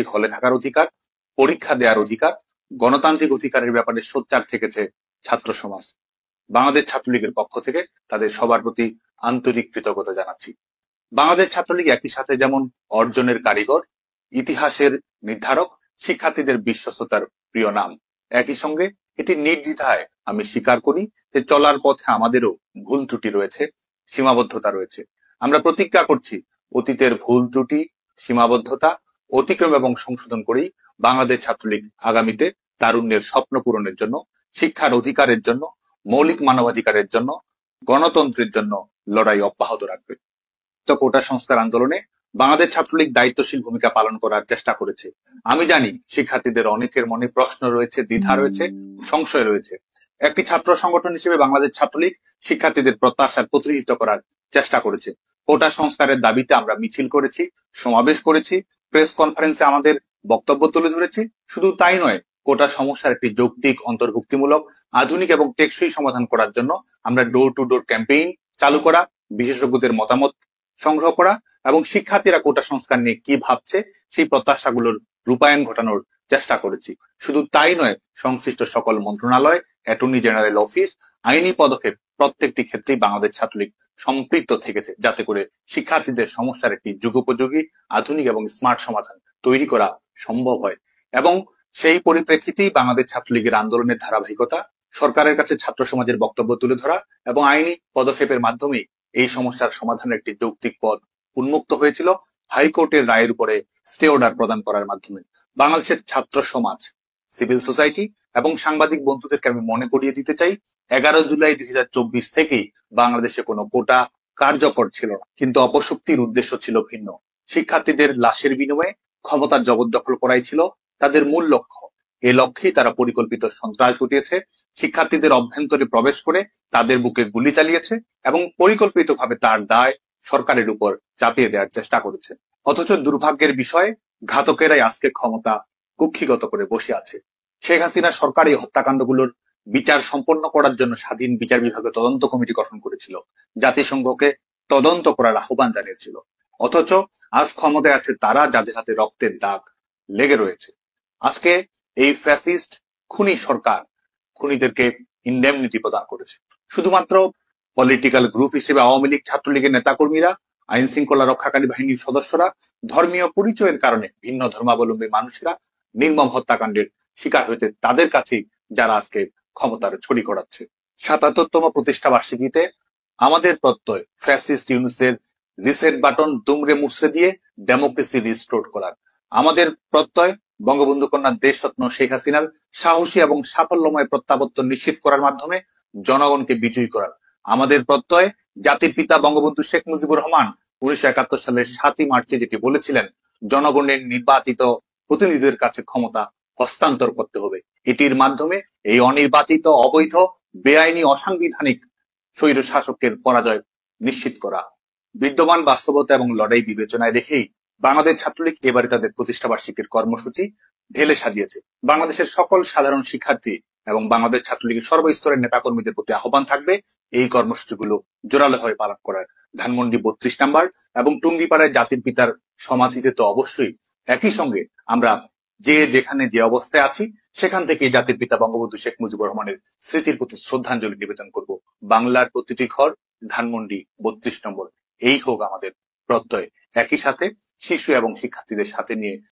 ছাত্রাবাসিক হলে থাকার অধিকার, পরীক্ষা দেওয়ার অধিকার, গণতান্ত্রিক অধিকারের ব্যাপারে সোচ্চার থেকেছে ছাত্র সমাজ। বাংলাদেশ ছাত্রলীগের পক্ষ থেকে তাদের সবার প্রতি আন্তরিক কৃতজ্ঞতা জানাচ্ছি। বাংলাদেশ ছাত্রলীগ একই সাথে যেমন অর্জনের কারিগর, ইতিহাসের নির্ধারক, শিক্ষার্থীদের বিশ্বস্ততার প্রিয় নাম, একই সঙ্গে এটি নির্দ্বিধায় আমি স্বীকার করি যে চলার পথে আমাদেরও ভুল ত্রুটি রয়েছে, সীমাবদ্ধতা রয়েছে। আমরা প্রতিজ্ঞা করছি অতীতের ভুল ত্রুটি, সীমাবদ্ধতা অতিক্রম এবং সংশোধন করেই বাংলাদেশ ছাত্রলীগ আগামীতে তারুণ্যের স্বপ্ন পূরণের জন্য, শিক্ষার অধিকারের জন্য, মৌলিক মানবাধিকারের জন্য, গণতন্ত্রের জন্য লড়াই অব্যাহত রাখবে। তো কোটা সংস্কার আন্দোলনে বাংলাদেশ ছাত্রলীগ দায়িত্বশীল ভূমিকা পালন করার চেষ্টা করেছে। আমি জানি শিক্ষার্থীদের অনেকের মনে প্রশ্ন রয়েছে, দ্বিধা রয়েছে, সংশয় রয়েছে। একটি ছাত্র সংগঠন হিসেবে বাংলাদেশ ছাত্রলীগ শিক্ষার্থীদের প্রত্যাশার প্রতিনিধিত্ব করার চেষ্টা করেছে। কোটা সংস্কারের দাবিতে আমরা মিছিল করেছি, সমাবেশ করেছি, প্রেস কনফারেন্সে আমাদের বক্তব্য তুলে ধরেছি। শুধু তাই নয়, কোটা সমস্যার একটি যৌক্তিক, অন্তর্ভুক্তিমূলক, আধুনিক এবং টেকসই সমাধান করার জন্য আমরা ডোর টু ডোর ক্যাম্পেইন চালু করা, বিশেষজ্ঞদের মতামত সংগ্রহ করা এবং শিক্ষার্থীরা কোটা সংস্কার নিয়ে কি ভাবছে সেই প্রত্যাশাগুলোর রূপায়ণ ঘটানোর চেষ্টা করেছি। শুধু তাই নয়, সংশ্লিষ্ট সকল মন্ত্রণালয়, অ্যাটর্নি জেনারেল অফিস, আইনি পদক্ষেপ প্রত্যেকটি ক্ষেত্রেই বাংলাদেশ ছাত্রলীগ সম্পৃক্ত থেকেছে, যাতে করে শিক্ষার্থীদের সমস্যার একটি যুগোপযোগী, আধুনিক এবং স্মার্ট সমাধান তৈরি করা সম্ভব হয়। এবং সেই পরিপ্রেক্ষিতেই বাংলাদেশ ছাত্রলীগের আন্দোলনের ধারাবাহিকতা, সরকারের কাছে ছাত্র সমাজের বক্তব্য তুলে ধরা এবং আইনি পদক্ষেপের মাধ্যমে এই সমস্যার সমাধানের একটি যৌক্তিক পথ উন্মুক্ত হয়েছিল হাইকোর্টের রায়ের উপরে স্টে অর্ডার প্রদান করার মাধ্যমে। বাংলাদেশের ছাত্র সমাজ, সিভিল সোসাইটি এবং সাংবাদিক বন্ধুদেরকে আমি মনে করিয়ে দিতে চাই, 11 জুলাই 2024 থেকেই বাংলাদেশে কোনো কোটা কার্যকর ছিল না, কিন্তু অপশক্তির উদ্দেশ্য ছিল ভিন্ন। শিক্ষার্থীদের লাশের বিনিময়ে ক্ষমতার জবরদখল করাই ছিল তাদের মূল লক্ষ্য। এ লক্ষ্যেই তারা পরিকল্পিত সন্ত্রাস ঘটিয়েছে, শিক্ষার্থীদের অভ্যন্তরে প্রবেশ করে তাদের বুকে গুলি চালিয়েছে এবং পরিকল্পিতভাবে তার দায় সরকারের উপর চাপিয়ে দেওয়ার চেষ্টা করেছে। অথচ দুর্ভাগ্যের বিষয়, ঘাতকেরাই আজকে ক্ষমতা কুক্ষিগত করে বসে আছে। শেখ হাসিনা সরকার এই হত্যাকাণ্ডগুলোর বিচার সম্পন্ন করার জন্য স্বাধীন বিচার বিভাগের তদন্ত কমিটি গঠন করেছিল, জাতিসংঘকে তদন্ত করার আহ্বান জানিয়েছিল। অথচ আজ ক্ষমতায় আছে তারা যাদের হাতে রক্তের দাগ লেগে রয়েছে। আজকে এই ফ্যাসিস্ট খুনি সরকার খুনিদেরকে ইনডেমনিটি প্রদান করেছে। শুধুমাত্র পলিটিক্যাল গ্রুপ হিসেবে আওয়ামী লীগ, ছাত্রলীগের নেতাকর্মীরা, আইন শৃঙ্খলা রক্ষাকারী বাহিনীর সদস্যরা, ধর্মীয় পরিচয়ের কারণে ভিন্ন ধর্মাবলম্বী মানুষেরা নির্মম হত্যাকাণ্ডের শিকার হয়েছে তাদের কাছেই যারা আজকে ক্ষমতার ছড়ি ঘোরাচ্ছে। ৭৭তম প্রতিষ্ঠা বার্ষিকীতে আমাদের প্রত্যয় ফ্যাসিস্ট ইউনূসের রিসেট বাটন দুমড়ে মুছড়ে দিয়ে ডেমোক্রেসি রিস্টোর করার। আমাদের প্রত্যয় বঙ্গবন্ধু কন্যা দেশরত্ন শেখ হাসিনার সাহসী এবং সাফল্যময় প্রত্যাবর্তন নিশ্চিত করার মাধ্যমে জনগণকে বিজয়ী করার। আমাদের প্রত্যয় জাতির পিতা বঙ্গবন্ধু শেখ মুজিবুর রহমান 1971 সালের 7ই মার্চে যেটি বলেছিলেন, জনগণের নির্বাচিত প্রতিনিধিদের কাছে ক্ষমতা হস্তান্তর করতে হবে। এটির মাধ্যমে এই অনির্বাচিত, অবৈধ, বেআইনি, অসাংবিধানিক স্বৈর শাসকের পরাজয় নিশ্চিত করা। বিদ্যমান বাস্তবতা এবং লড়াই বিবেচনায় রেখেই বাংলাদেশ ছাত্রলীগ এবারে তাদের প্রতিষ্ঠা বার্ষিকীর কর্মসূচি ঢেলে সাজিয়েছে। বাংলাদেশের সকল সাধারণ শিক্ষার্থী এবং বাংলাদেশ ছাত্রলীগের সর্বস্তরের নেতাকর্মীদের প্রতি আহ্বান থাকবে এই কর্মসূচিগুলো জোরালোভাবে পালন করার। ধানমন্ডি 32 নাম্বার এবং টুঙ্গিপাড়ায় জাতির পিতার সমাধিতে তো অবশ্যই, একই সঙ্গে আমরা যে যেখানে যে অবস্থায় আছি সেখান থেকে জাতির পিতা বঙ্গবন্ধু শেখ মুজিবুর রহমানের স্মৃতির প্রতি শ্রদ্ধাঞ্জলি নিবেদন করব। বাংলার প্রতিটি ঘর, ধানমন্ডি 32 নম্বর, এই হোক আমাদের প্রত্যয়। একই সাথে শিশু এবং শিক্ষার্থীদের সাথে নিয়ে